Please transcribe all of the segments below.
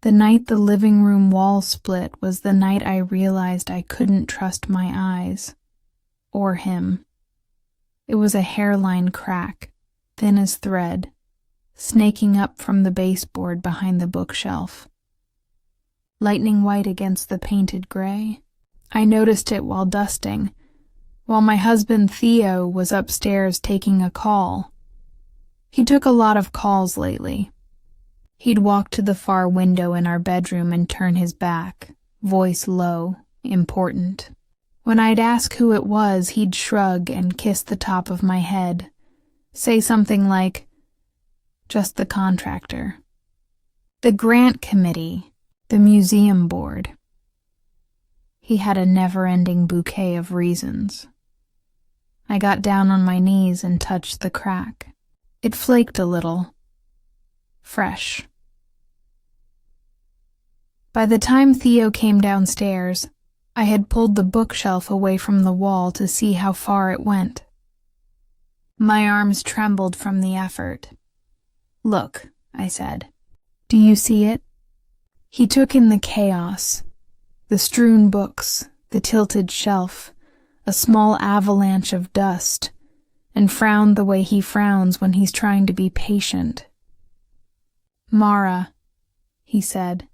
The night the living room wall split was the night I realized I couldn't trust my eyes. Or him. It was a hairline crack, thin as thread, snaking up from the baseboard behind the bookshelf. Lightning white against the painted gray. I noticed it while dusting, while my husband Theo was upstairs taking a call. He took a lot of calls lately. He'd walk to the far window in our bedroom and turn his back, voice low, important. When I'd ask who it was, he'd shrug and kiss the top of my head, say something like, "Just the contractor." The grant committee, the museum board. He had a never-ending bouquet of reasons. I got down on my knees and touched the crack. It flaked a little. Fresh. By the time Theo came downstairs, I had pulled the bookshelf away from the wall to see how far it went. My arms trembled from the effort. "Look," I said. "Do you see it?" He took in the chaos, the strewn books, the tilted shelf, a small avalanche of dust, and frowned the way he frowns when he's trying to be patient. "Mara," he said,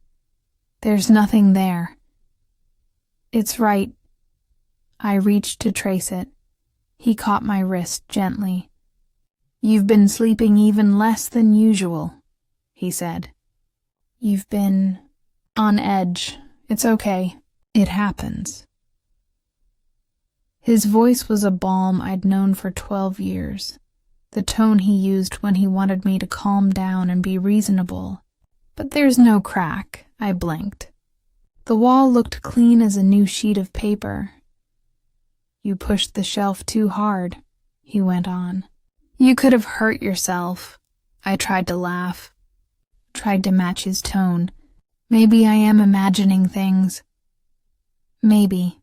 "there's nothing there." "It's right." I reached to trace it. He caught my wrist gently. "You've been sleeping even less than usual," he said. "You've been on edge. It's okay. It happens." His voice was a balm I'd known for 12 years, the tone he used when he wanted me to calm down and be reasonable. "But there's no crack," I blinked. The wall looked clean as a new sheet of paper. "You pushed the shelf too hard," he went on. "You could have hurt yourself." I tried to laugh, tried to match his tone. "Maybe I am imagining things." "Maybe,"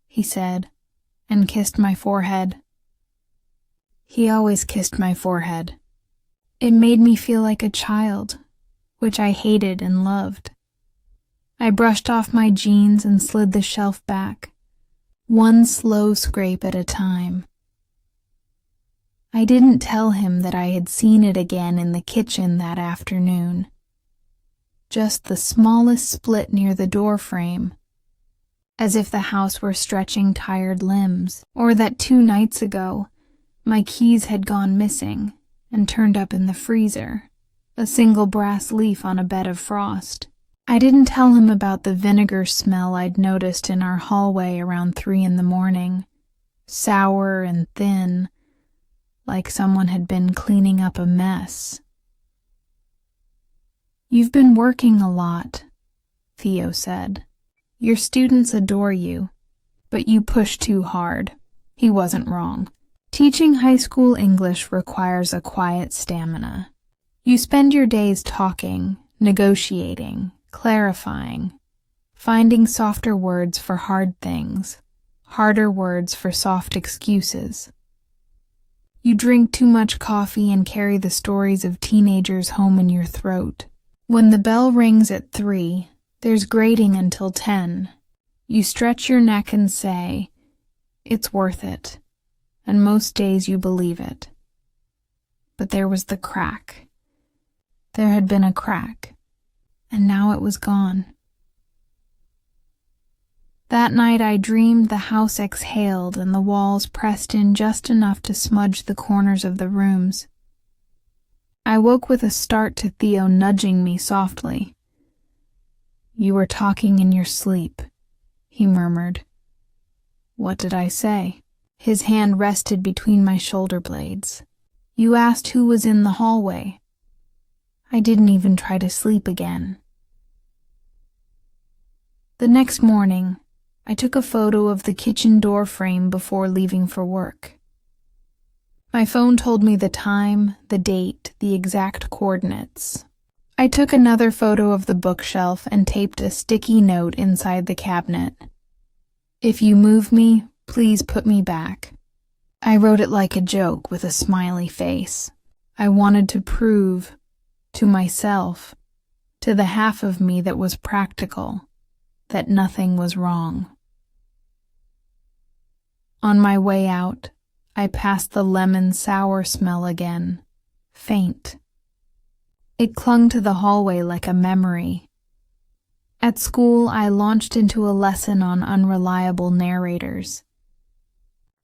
he said, and kissed my forehead. He always kissed my forehead. It made me feel like a child, which I hated and loved. I brushed off my jeans and slid the shelf back, one slow scrape at a time. I didn't tell him that I had seen it again in the kitchen that afternoon. Just the smallest split near the door frame, as if the house were stretching tired limbs, or that 2 nights ago my keys had gone missing and turned up in the freezer, a single brass leaf on a bed of frost. I didn't tell him about the vinegar smell I'd noticed in our hallway around 3 a.m, sour and thin, like someone had been cleaning up a mess. "You've been working a lot," Theo said. "Your students adore you, but you push too hard." He wasn't wrong. Teaching high school English requires a quiet stamina. You spend your days talking, negotiating, clarifying, finding softer words for hard things, harder words for soft excuses. You drink too much coffee and carry the stories of teenagers home in your throat. When the bell rings at 3, there's grading until 10. You stretch your neck and say, "It's worth it," and most days you believe it. But there was the crack. There had been a crack, and now it was gone. That night I dreamed the house exhaled and the walls pressed in just enough to smudge the corners of the rooms. I woke with a start to Theo nudging me softly. "You were talking in your sleep," he murmured. What did I say? His hand rested between my shoulder blades. "You asked who was in the hallway." I didn't even try to sleep again. The next morning, I took a photo of the kitchen door frame before leaving for work. My phone told me the time, the date, the exact coordinates. I took another photo of the bookshelf and taped a sticky note inside the cabinet. "If you move me, please put me back." I wrote it like a joke with a smiley face. I wanted to prove to myself to the half of me that was practical, that nothing was wrong. On my way out, I passed the lemon sour smell again, faint. It clung to the hallway like a memory. At school, I launched into a lesson on unreliable narrators.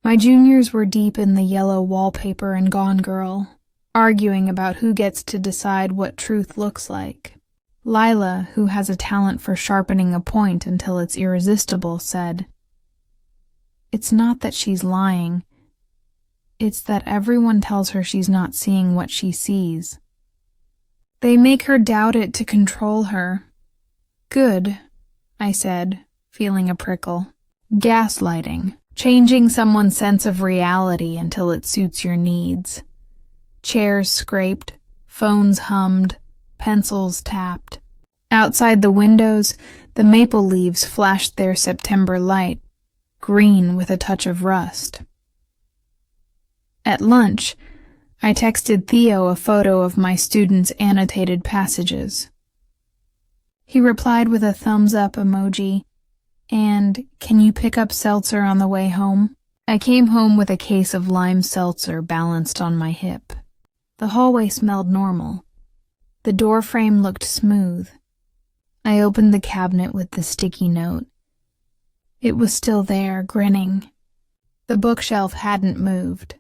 My juniors were deep in the yellow wallpaper and Gone Girl, arguing about who gets to decide what truth looks like. Lila, who has a talent for sharpening a point until it's irresistible, said, "It's not that she's lying. It's that everyone tells her she's not seeing what she sees. They make her doubt it to control her." "Good," I said, feeling a prickle. Gaslighting, changing someone's sense of reality until it suits your needs. Chairs scraped, phones hummed, pencils tapped. Outside the windows, the maple leaves flashed their September light, green with a touch of rust. At lunch, I texted Theo a photo of my students' annotated passages. He replied with a thumbs-up emoji, and, "Can you pick up seltzer on the way home?" I came home with a case of lime seltzer balanced on my hip. The hallway smelled normal. The door frame looked smooth. I opened the cabinet with the sticky note. It was still there, grinning. The bookshelf hadn't moved.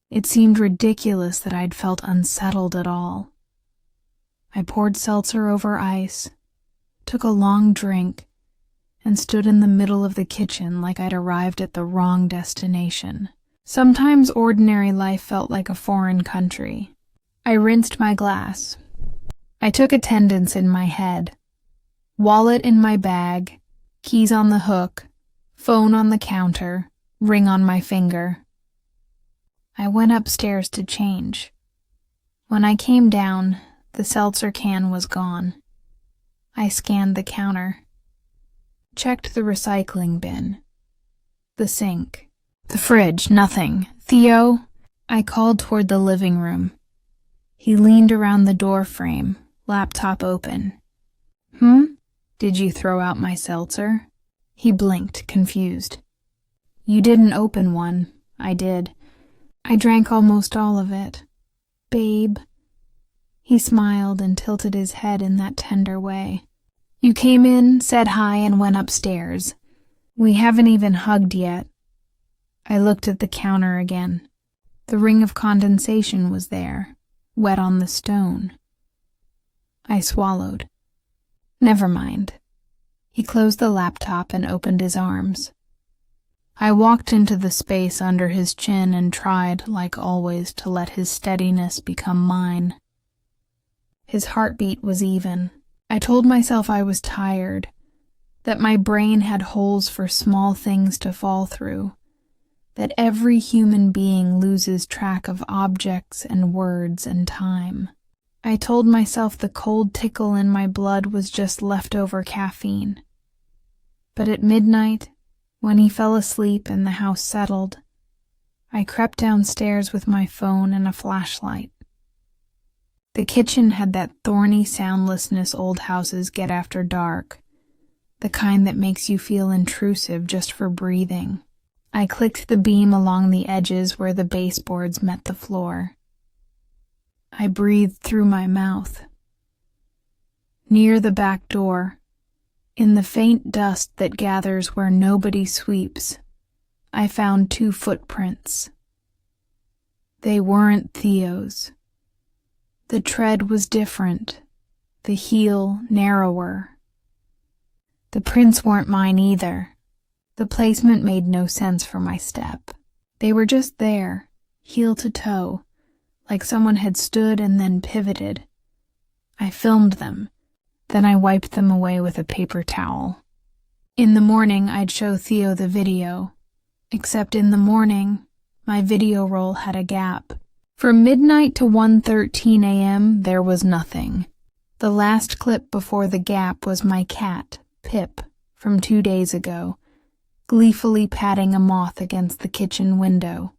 It seemed ridiculous that I'd felt unsettled at all. I poured seltzer over ice, took a long drink, and stood in the middle of the kitchen like I'd arrived at the wrong destination. Sometimes ordinary life felt like a foreign country. I rinsed my glass. I took attendance in my head. Wallet in my bag, keys on the hook, phone on the counter, ring on my finger. I went upstairs to change. When I came down, the seltzer can was gone. I scanned the counter. Checked the recycling bin. The sink. The fridge, nothing. "Theo?" I called toward the living room. He leaned around the door frame, laptop open. Did you throw out my seltzer?" He blinked, confused. "You didn't open one." "I did. I drank almost all of it." "Babe." He smiled and tilted his head in that tender way. "You came in, said hi, and went upstairs. We haven't even hugged yet." I looked at the counter again. The ring of condensation was there, wet on the stone. I swallowed. Never mind. He closed the laptop and opened his arms. I walked into the space under his chin and tried, like always, to let his steadiness become mine. His heartbeat was even. I told myself I was tired, that my brain had holes for small things to fall through, that every human being loses track of objects and words and time. I told myself the cold tickle in my blood was just leftover caffeine. But at midnight, when he fell asleep and the house settled, I crept downstairs with my phone and a flashlight. The kitchen had that thorny soundlessness old houses get after dark, the kind that makes you feel intrusive just for breathing. I clicked the beam along the edges where the baseboards met the floor. I breathed through my mouth. Near the back door, in the faint dust that gathers where nobody sweeps, I found 2 footprints. They weren't Theo's. The tread was different, the heel narrower. The prints weren't mine either. The placement made no sense for my step. They were just there, heel to toe, like someone had stood and then pivoted. I filmed them, then I wiped them away with a paper towel. In the morning, I'd show Theo the video, except in the morning, my video roll had a gap. From midnight to 1:13 a.m., there was nothing. The last clip before the gap was my cat, Pip, from 2 days ago, gleefully patting a moth against the kitchen window.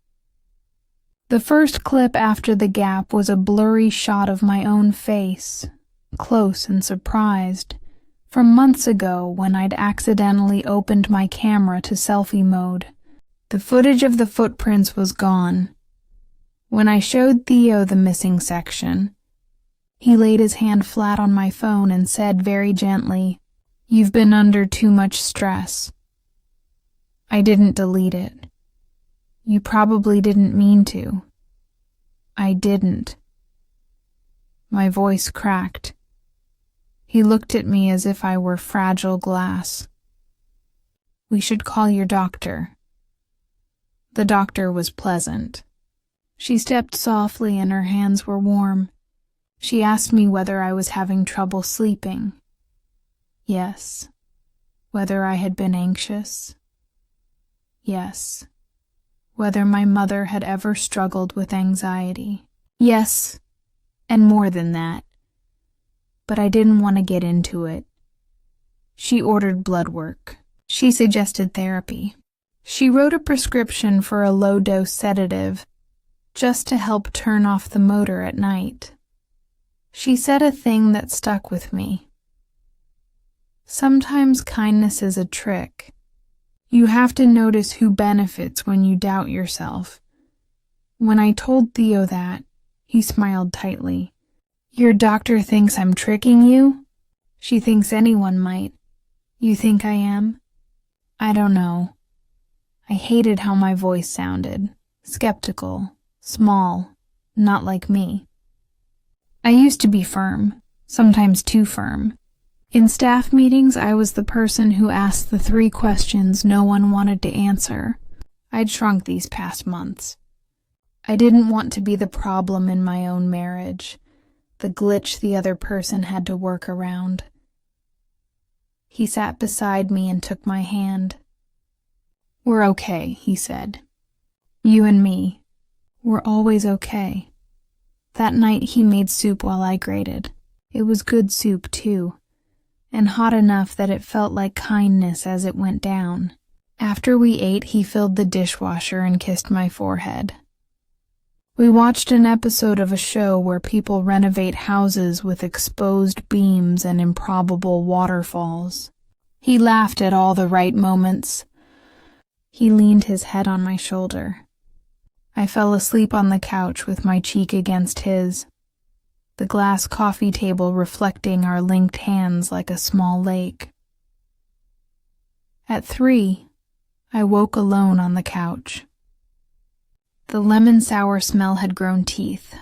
The first clip after the gap was a blurry shot of my own face, close and surprised, from months ago when I'd accidentally opened my camera to selfie mode. The footage of the footprints was gone. When I showed Theo the missing section, he laid his hand flat on my phone and said very gently, "You've been under too much stress." I didn't delete it. You probably didn't mean to. I didn't. My voice cracked. He looked at me as if I were fragile glass. "We should call your doctor." The doctor was pleasant. She stepped softly and her hands were warm. She asked me whether I was having trouble sleeping. Yes. Whether I had been anxious. Yes. Whether my mother had ever struggled with anxiety. Yes, and more than that. But I didn't want to get into it. She ordered blood work. She suggested therapy. She wrote a prescription for a low-dose sedative, just to help turn off the motor at night. She said a thing that stuck with me. Sometimes kindness is a trick. You have to notice who benefits when you doubt yourself. When I told Theo that, he smiled tightly. "Your doctor thinks I'm tricking you?" "She thinks anyone might." "You think I am?" "I don't know." I hated how my voice sounded. Skeptical, small, not like me. I used to be firm, sometimes too firm. In staff meetings, I was the person who asked the 3 questions no one wanted to answer. I'd shrunk these past months. I didn't want to be the problem in my own marriage, the glitch the other person had to work around. He sat beside me and took my hand. "We're okay," he said. "You and me. We're always okay." That night he made soup while I grated. It was good soup, too, and hot enough that it felt like kindness as it went down. After we ate, he filled the dishwasher and kissed my forehead. We watched an episode of a show where people renovate houses with exposed beams and improbable waterfalls. He laughed at all the right moments. He leaned his head on my shoulder. I fell asleep on the couch with my cheek against his, the glass coffee table reflecting our linked hands like a small lake. At 3, I woke alone on the couch. The lemon sour smell had grown teeth.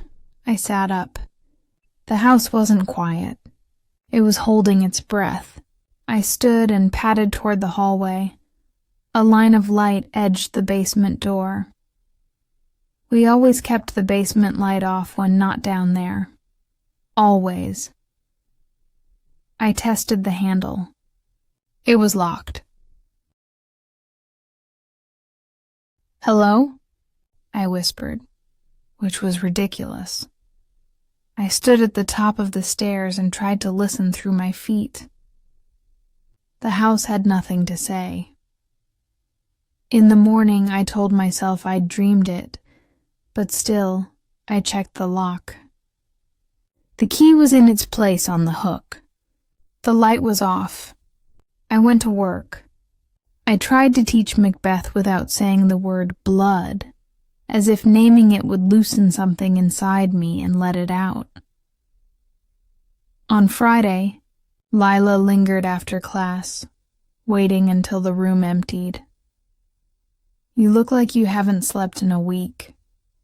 I sat up. The house wasn't quiet. It was holding its breath. I stood and padded toward the hallway. A line of light edged the basement door. We always kept the basement light off when not down there. Always. I tested the handle. It was locked. "Hello?" I whispered, which was ridiculous. I stood at the top of the stairs and tried to listen through my feet. The house had nothing to say. In the morning, I told myself I'd dreamed it, but still, I checked the lock. The key was in its place on the hook. The light was off. I went to work. I tried to teach Macbeth without saying the word blood, as if naming it would loosen something inside me and let it out. On Friday, Lila lingered after class, waiting until the room emptied. "You look like you haven't slept in a week,"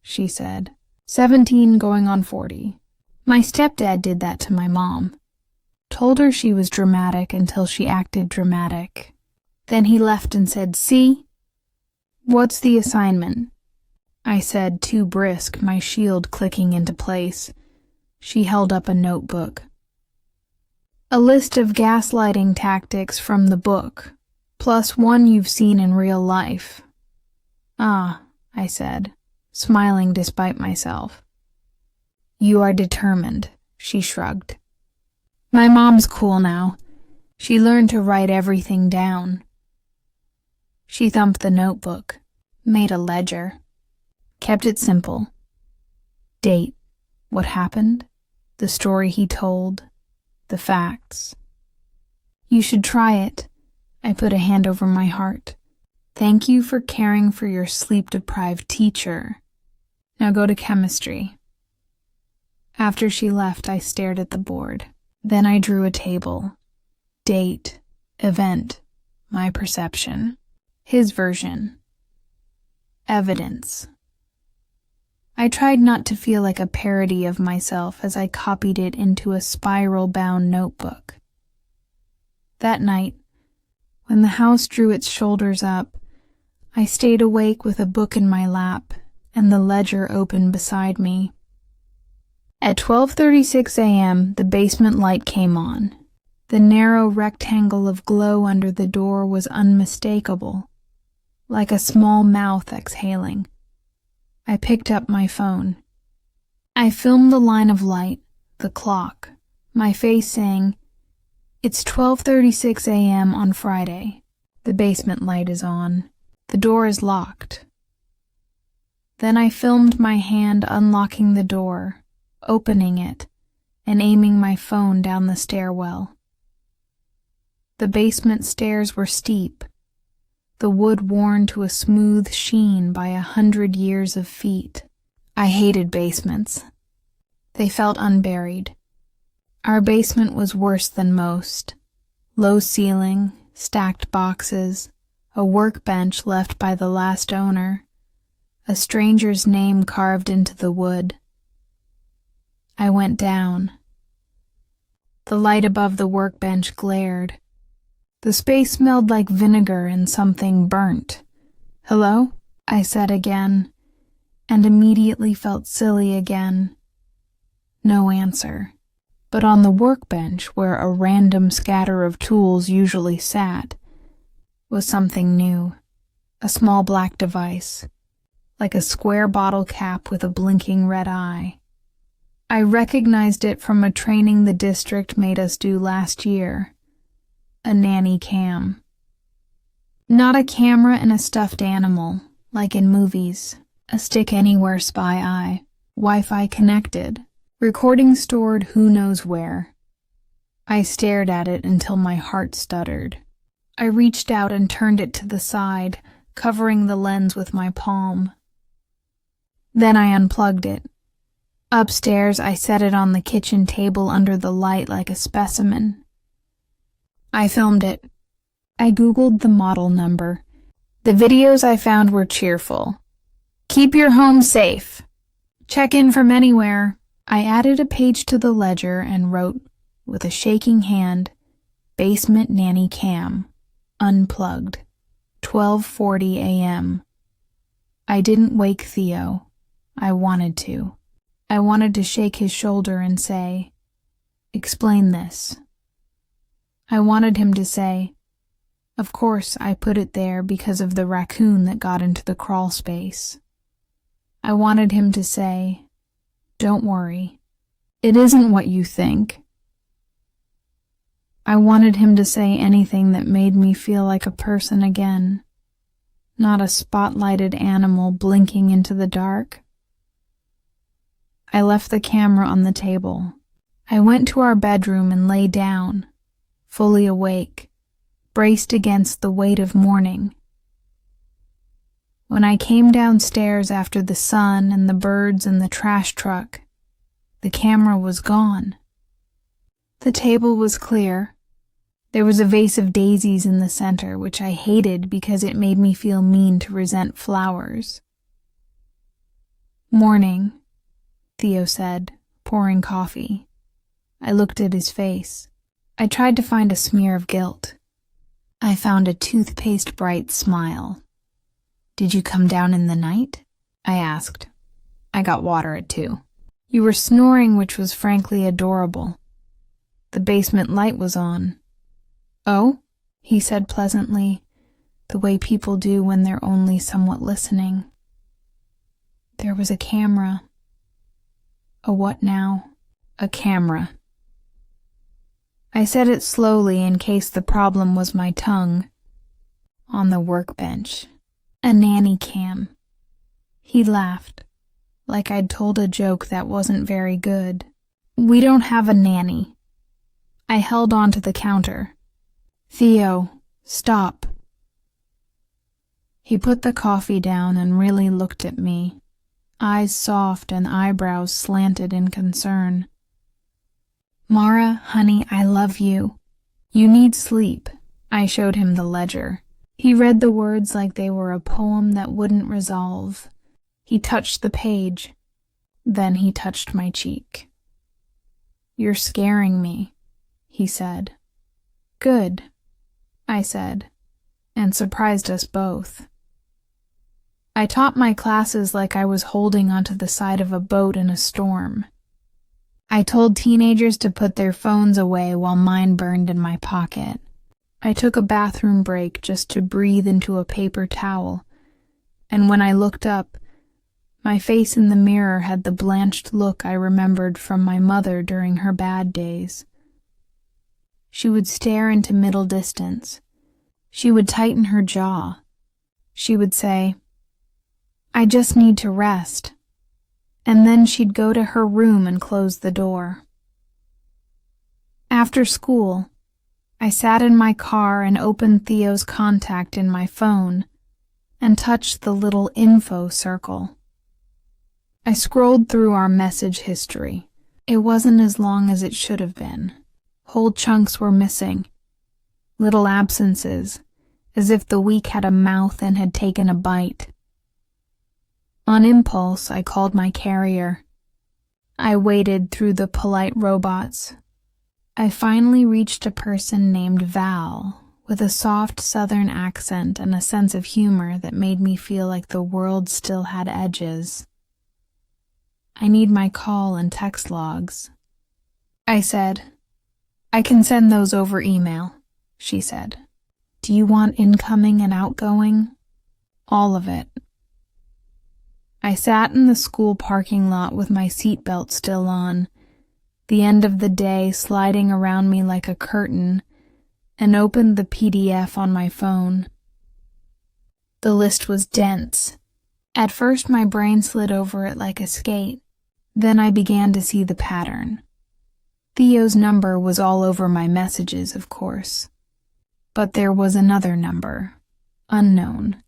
she said. 17 going on 40. My stepdad did that to my mom. Told her she was dramatic until she acted dramatic. Then he left and said, "See? What's the assignment?" I said, too brisk, my shield clicking into place. She held up a notebook. "A list of gaslighting tactics from the book, plus one you've seen in real life." "Ah," I said, smiling despite myself. "You are determined," she shrugged. "My mom's cool now. She learned to write everything down." She thumped the notebook, made a ledger, kept it simple. Date, what happened, the story he told, the facts. You should try it. I put a hand over my heart. Thank you for caring for your sleep-deprived teacher. Now go to chemistry. After she left, I stared at the board. Then I drew a table. Date, event, my perception. His version. Evidence. I tried not to feel like a parody of myself as I copied it into a spiral-bound notebook. That night, when the house drew its shoulders up, I stayed awake with a book in my lap and the ledger open beside me. At 12:36 a.m., the basement light came on. The narrow rectangle of glow under the door was unmistakable, like a small mouth exhaling. I picked up my phone. I filmed the line of light, the clock, my face saying, "It's 12:36 a.m. on Friday. The basement light is on. The door is locked." Then I filmed my hand unlocking the door, opening it, and aiming my phone down the stairwell. The basement stairs were steep, the wood worn to a smooth sheen by 100 years of feet. I hated basements. They felt unburied. Our basement was worse than most. Low ceiling, stacked boxes, a workbench left by the last owner, a stranger's name carved into the wood. I went down. The light above the workbench glared. The space smelled like vinegar and something burnt. "Hello?" I said again, and immediately felt silly again. No answer. But on the workbench, where a random scatter of tools usually sat, was something new. A small black device, like a square bottle cap with a blinking red eye. I recognized it from a training the district made us do last year. A nanny cam. Not a camera and a stuffed animal, like in movies. A stick-anywhere spy eye. Wi-Fi connected. Recording stored who knows where. I stared at it until my heart stuttered. I reached out and turned it to the side, covering the lens with my palm. Then I unplugged it. Upstairs, I set it on the kitchen table under the light like a specimen. I filmed it. I Googled the model number. The videos I found were cheerful. "Keep your home safe. Check in from anywhere." I added a page to the ledger and wrote, with a shaking hand, "Basement Nanny Cam. Unplugged. 12:40 a.m. I didn't wake Theo. I wanted to. I wanted to shake his shoulder and say, "Explain this." I wanted him to say, "Of course I put it there because of the raccoon that got into the crawl space." I wanted him to say, "Don't worry, it isn't what you think." I wanted him to say anything that made me feel like a person again, not a spotlighted animal blinking into the dark. I left the camera on the table. I went to our bedroom and lay down, fully awake, braced against the weight of morning. When I came downstairs after the sun and the birds and the trash truck, the camera was gone. The table was clear. There was a vase of daisies in the center, which I hated because it made me feel mean to resent flowers. "Morning," Theo said, pouring coffee. I looked at his face. I tried to find a smear of guilt. I found a toothpaste-bright smile. "Did you come down in the night?" I asked. I got water at 2. "You were snoring, which was frankly adorable. The basement light was on." "Oh?" he said pleasantly, the way people do when they're only somewhat listening. "There was a camera." "A what now?" "A camera." I said it slowly in case the problem was my tongue. "On the workbench. A nanny cam." He laughed, like I'd told a joke that wasn't very good. "We don't have a nanny. I held onto the counter. Theo, stop. He put the coffee down and really looked at me, eyes soft and eyebrows slanted in concern. Mara, honey, I love you. You need sleep. I showed him the ledger. He read the words like they were a poem that wouldn't resolve. He touched the page. Then he touched my cheek. You're scaring me, he said. Good, I said, and surprised us both. I taught my classes like I was holding onto the side of a boat in a storm. I told teenagers to put their phones away while mine burned in my pocket. I took a bathroom break just to breathe into a paper towel, and when I looked up, my face in the mirror had the blanched look I remembered from my mother during her bad days. She would stare into middle distance. She would tighten her jaw. She would say, I just need to rest. And then she'd go to her room and close the door. After school, I sat in my car and opened Theo's contact in my phone and touched the little info circle. I scrolled through our message history. It wasn't as long as it should have been. Whole chunks were missing. Little absences, as if the week had a mouth and had taken a bite. On impulse, I called my carrier. I waded through the polite robots. I finally reached a person named Val, with a soft southern accent and a sense of humor that made me feel like the world still had edges. I need my call and text logs. I said, I can send those over email, she said. Do you want incoming and outgoing? All of it. I sat in the school parking lot with my seatbelt still on, the end of the day sliding around me like a curtain, and opened the PDF on my phone. The list was dense. At first my brain slid over it like a skate. Then I began to see the pattern. Theo's number was all over my messages, of course. But there was another number, unknown,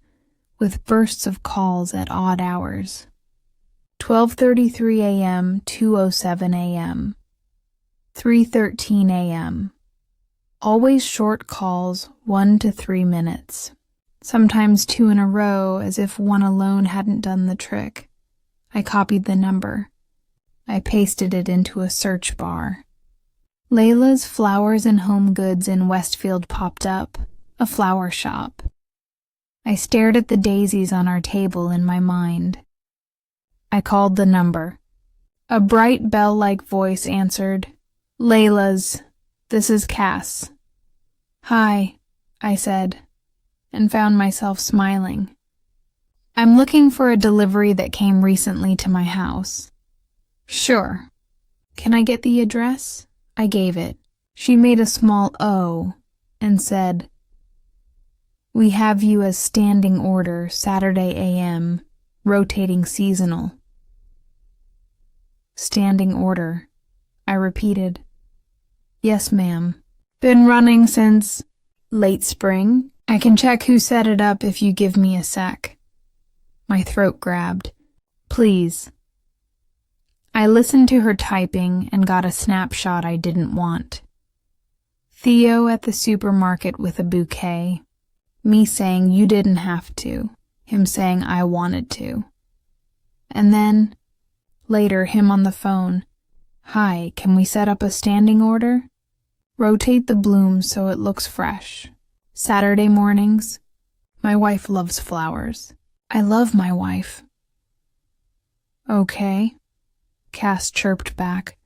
with bursts of calls at odd hours. 12:33 a.m., 2:07 a.m., 3:13 a.m. Always short calls, 1 to 3 minutes. Sometimes 2 in a row, as if one alone hadn't done the trick. I copied the number. I pasted it into a search bar. Layla's Flowers and Home Goods in Westfield popped up, a flower shop. I stared at the daisies on our table in my mind. I called the number. A bright bell-like voice answered, Layla's, this is Cass. Hi, I said, and found myself smiling. I'm looking for a delivery that came recently to my house. Sure. Can I get the address? I gave it. She made a small O and said, We have you as standing order, Saturday a.m., rotating seasonal. Standing order, I repeated. Yes, ma'am. Been running since late spring. I can check who set it up if you give me a sec. My throat grabbed. Please. I listened to her typing and got a snapshot I didn't want. Theo at the supermarket with a bouquet. Me saying you didn't have to. Him saying I wanted to. And then, later, him on the phone. Hi, can we set up a standing order? Rotate the blooms so it looks fresh. Saturday mornings. My wife loves flowers. I love my wife. Okay, Cass chirped back.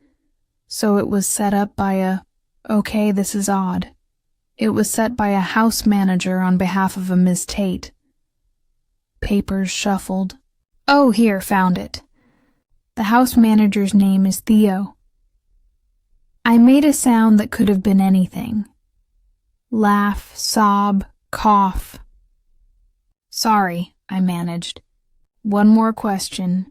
So it was set up by a, okay, this is odd. It was set by a house manager on behalf of a Miss Tate. Papers shuffled. Oh, here, found it. The house manager's name is Theo. I made a sound that could have been anything. Laugh, sob, cough. Sorry, I managed. One more question.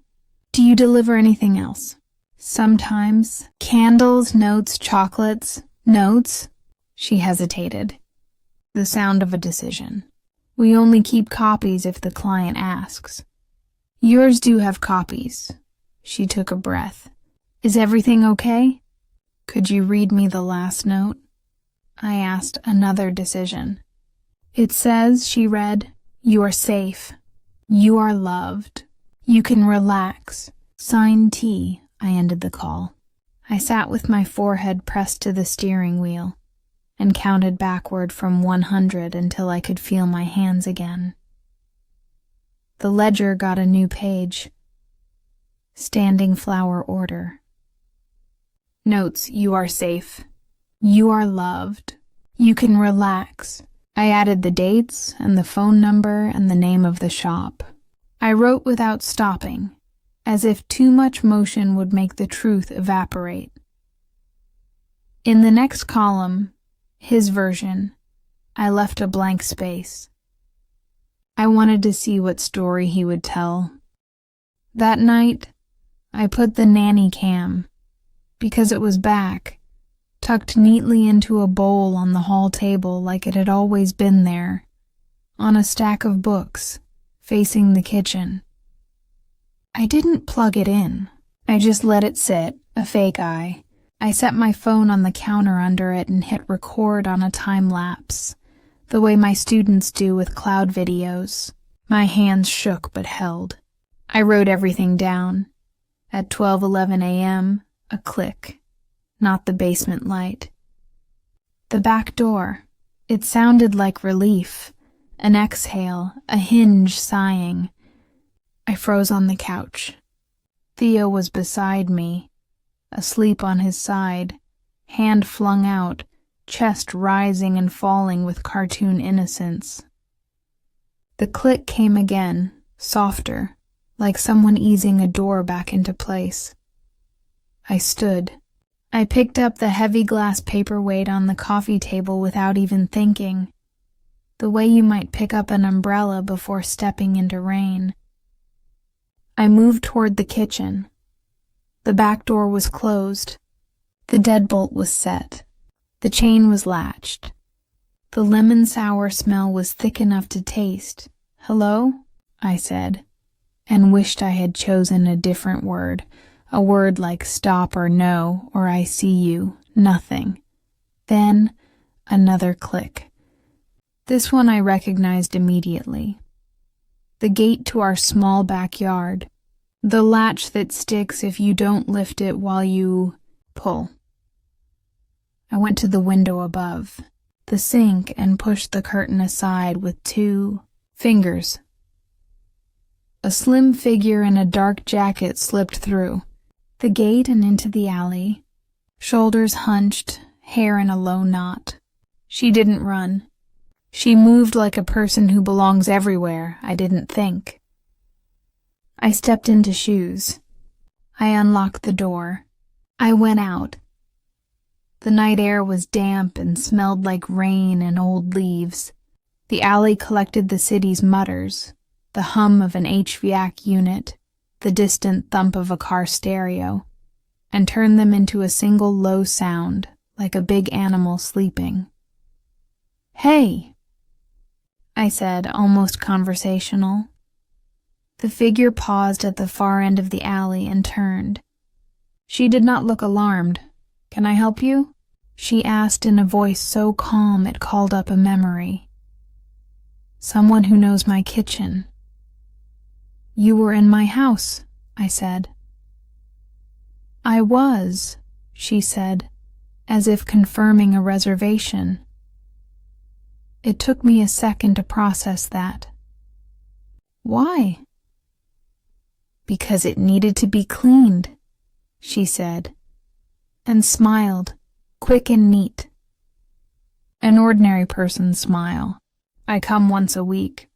Do you deliver anything else? Sometimes. Candles, notes, chocolates. Notes? She hesitated. The sound of a decision. We only keep copies if the client asks. Yours do have copies. She took a breath. Is everything okay? Could you read me the last note? I asked. Another decision. It says, she read, you are safe. You are loved. You can relax. Signed T. I ended the call. I sat with my forehead pressed to the steering wheel and counted backward from 100 until I could feel my hands again. The ledger got a new page. Standing flower order. Notes, you are safe. You are loved. You can relax. I added the dates and the phone number and the name of the shop. I wrote without stopping, as if too much motion would make the truth evaporate. In the next column, his version, I left a blank space. I wanted to see what story he would tell. That night, I put the nanny cam, because it was back, tucked neatly into a bowl on the hall table like it had always been there, on a stack of books, facing the kitchen. I didn't plug it in. I just let it sit, a fake eye. I set my phone on the counter under it and hit record on a time lapse, the way my students do with cloud videos. My hands shook but held. I wrote everything down. At 12:11 a.m., a click. Not the basement light. The back door. It sounded like relief, an exhale, a hinge sighing. I froze on the couch. Theo was beside me, asleep on his side, hand flung out, chest rising and falling with cartoon innocence. The click came again, softer, like someone easing a door back into place. I stood. I picked up the heavy glass paperweight on the coffee table without even thinking, the way you might pick up an umbrella before stepping into rain. I moved toward the kitchen. The back door was closed. The deadbolt was set. The chain was latched. The lemon sour smell was thick enough to taste. Hello? I said, and wished I had chosen a different word. A word like stop or no, or I see you, nothing. Then, another click. This one I recognized immediately. The gate to our small backyard. The latch that sticks if you don't lift it while you pull. I went to the window above, the sink, and pushed the curtain aside with 2 fingers. A slim figure in a dark jacket slipped through the gate and into the alley, shoulders hunched, hair in a low knot. She didn't run. She moved like a person who belongs everywhere, I didn't think. I stepped into shoes. I unlocked the door. I went out. The night air was damp and smelled like rain and old leaves. The alley collected the city's mutters, the hum of an HVAC unit, the distant thump of a car stereo, and turned them into a single low sound, like a big animal sleeping. Hey, I said, almost conversational. The figure paused at the far end of the alley and turned. She did not look alarmed. Can I help you? She asked in a voice so calm it called up a memory. Someone who knows my kitchen. You were in my house, I said. I was, she said, as if confirming a reservation. It took me a second to process that. Why? Because it needed to be cleaned, she said, and smiled, quick and neat. An ordinary person's smile. I come once a week.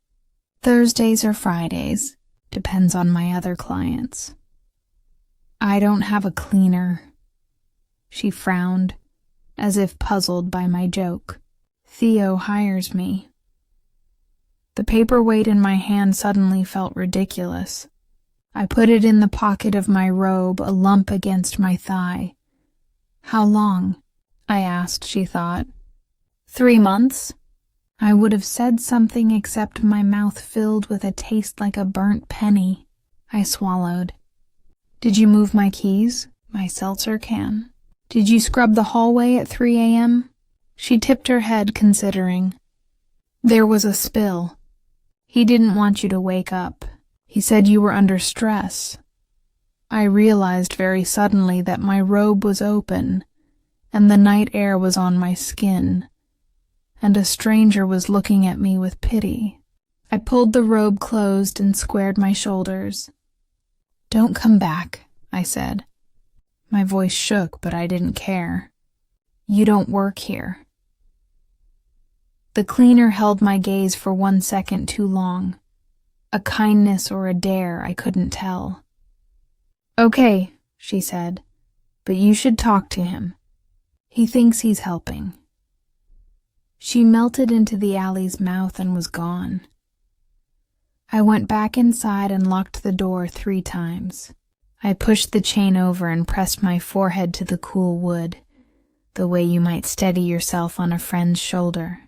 Thursdays or Fridays. Depends on my other clients. I don't have a cleaner. She frowned, as if puzzled by my joke. Theo hires me. The paperweight in my hand suddenly felt ridiculous. I put it in the pocket of my robe, a lump against my thigh. How long? I asked, she thought. 3 months? I would have said something except my mouth filled with a taste like a burnt penny. I swallowed. Did you move my keys? My seltzer can. Did you scrub the hallway at 3 a.m.? She tipped her head, considering. There was a spill. He didn't want you to wake up. He said you were under stress. I realized very suddenly that my robe was open, and the night air was on my skin, and a stranger was looking at me with pity. I pulled the robe closed and squared my shoulders. Don't come back, I said. My voice shook, but I didn't care. You don't work here. The cleaner held my gaze for 1 second too long. A kindness or a dare, I couldn't tell. Okay, she said, but you should talk to him. He thinks he's helping. She melted into the alley's mouth and was gone. I went back inside and locked the door 3 times. I pushed the chain over and pressed my forehead to the cool wood, the way you might steady yourself on a friend's shoulder.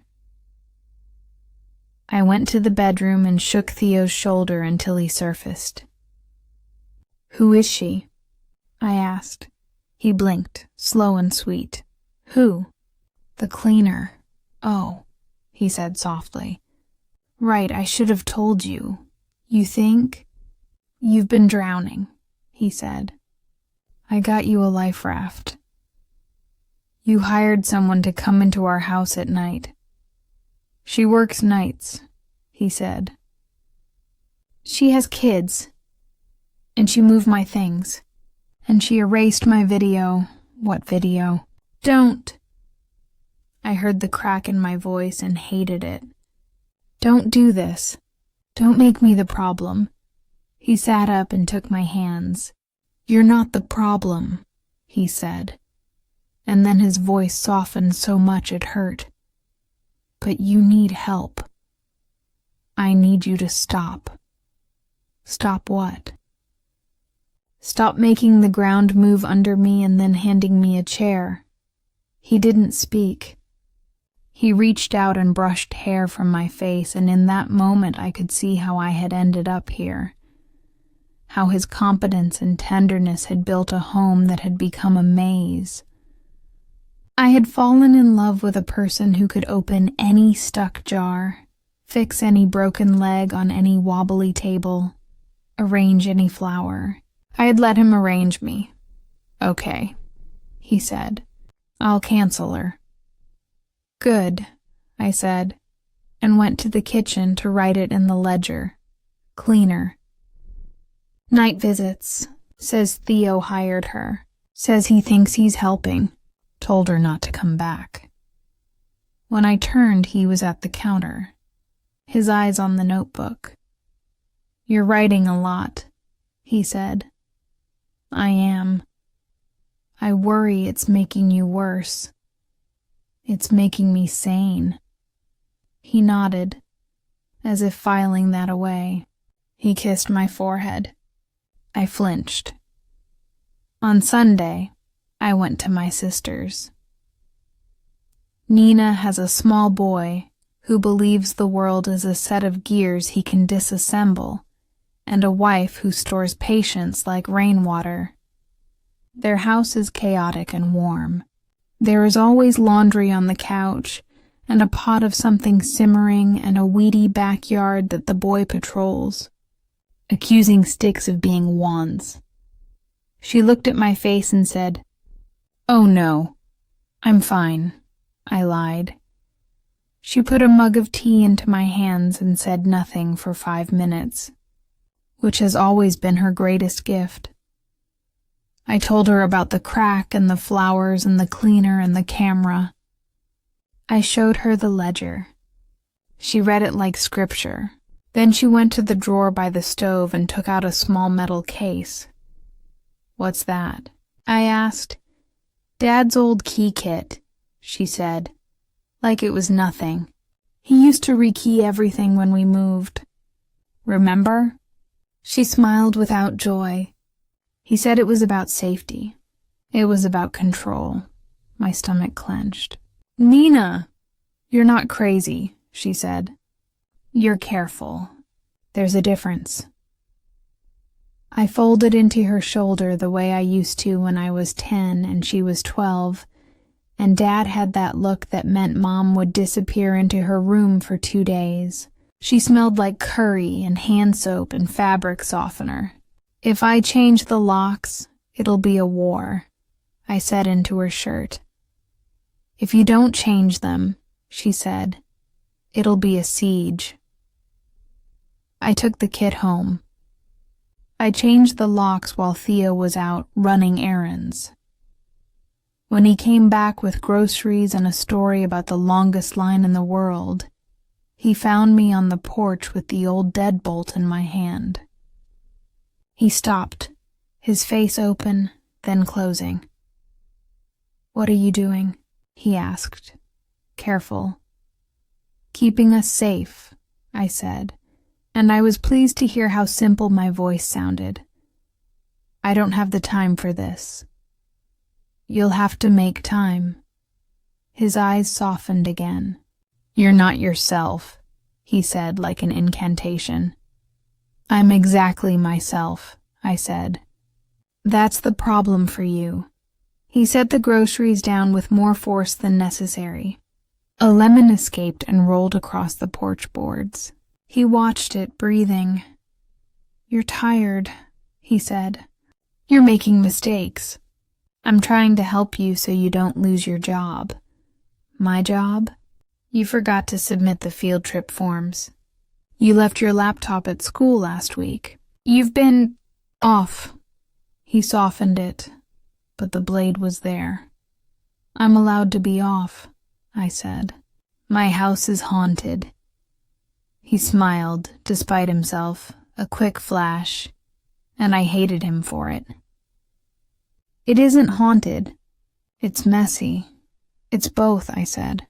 I went to the bedroom and shook Theo's shoulder until he surfaced. Who is she? I asked. He blinked, slow and sweet. Who? The cleaner. Oh, he said softly. Right, I should have told you. You think? You've been drowning, he said. I got you a life raft. You hired someone to come into our house at night. She works nights, he said. She has kids. And she moved my things. And she erased my video. What video? Don't. I heard the crack in my voice and hated it. Don't do this. Don't make me the problem. He sat up and took my hands. You're not the problem, he said. And then his voice softened so much it hurt. But you need help. I need you to stop. Stop what? Stop making the ground move under me and then handing me a chair. He didn't speak. He reached out and brushed hair from my face, and in that moment I could see how I had ended up here. How his competence and tenderness had built a home that had become a maze. I had fallen in love with a person who could open any stuck jar, fix any broken leg on any wobbly table, arrange any flower. I had let him arrange me. Okay, he said. I'll cancel her. Good, I said, and went to the kitchen to write it in the ledger. Cleaner. Night visits. Says Theo hired her. Says he thinks he's helping. Told her not to come back. When I turned, he was at the counter, his eyes on the notebook. You're writing a lot, he said. I am. I worry it's making you worse. It's making me sane. He nodded, as if filing that away. He kissed my forehead. I flinched. On Sunday, I went to my sister's. Nina has a small boy who believes the world is a set of gears he can disassemble, and a wife who stores patience like rainwater. Their house is chaotic and warm. There is always laundry on the couch, and a pot of something simmering, and a weedy backyard that the boy patrols, accusing sticks of being wands. She looked at my face and said, "Oh no, I'm fine," I lied. She put a mug of tea into my hands and said nothing for 5 minutes, which has always been her greatest gift. I told her about the crack and the flowers and the cleaner and the camera. I showed her the ledger. She read it like scripture. Then she went to the drawer by the stove and took out a small metal case. "What's that?" I asked. "Dad's old key kit," she said, like it was nothing. "He used to rekey everything when we moved. Remember?" She smiled without joy. He said it was about safety. It was about control. My stomach clenched. Nina! You're not crazy, she said. You're careful. There's a difference. I folded into her shoulder the way I used to when I was 10 and she was 12, and Dad had that look that meant Mom would disappear into her room for 2 days. She smelled like curry and hand soap and fabric softener. If I change the locks, it'll be a war, I said into her shirt. If you don't change them, she said, it'll be a siege. I took the kid home. I changed the locks while Theo was out running errands. When he came back with groceries and a story about the longest line in the world, he found me on the porch with the old deadbolt in my hand. He stopped, his face open, then closing. What are you doing? He asked, careful. Keeping us safe, I said, and I was pleased to hear how simple my voice sounded. I don't have the time for this. You'll have to make time. His eyes softened again. You're not yourself, he said like an incantation. I'm exactly myself, I said. That's the problem for you. He set the groceries down with more force than necessary. A lemon escaped and rolled across the porch boards. He watched it, breathing. You're tired, he said. You're making mistakes. I'm trying to help you so you don't lose your job. My job? You forgot to submit the field trip forms. You left your laptop at school last week. You've been off. He softened it, but the blade was there. I'm allowed to be off, I said. My house is haunted. He smiled, despite himself, a quick flash, and I hated him for it. It isn't haunted. It's messy. It's both, I said,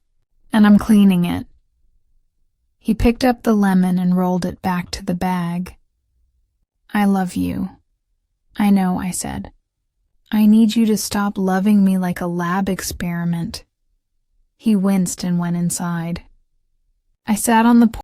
and I'm cleaning it. He picked up the lemon and rolled it back to the bag. I love you. I know, I said. I need you to stop loving me like a lab experiment. He winced and went inside. I sat on the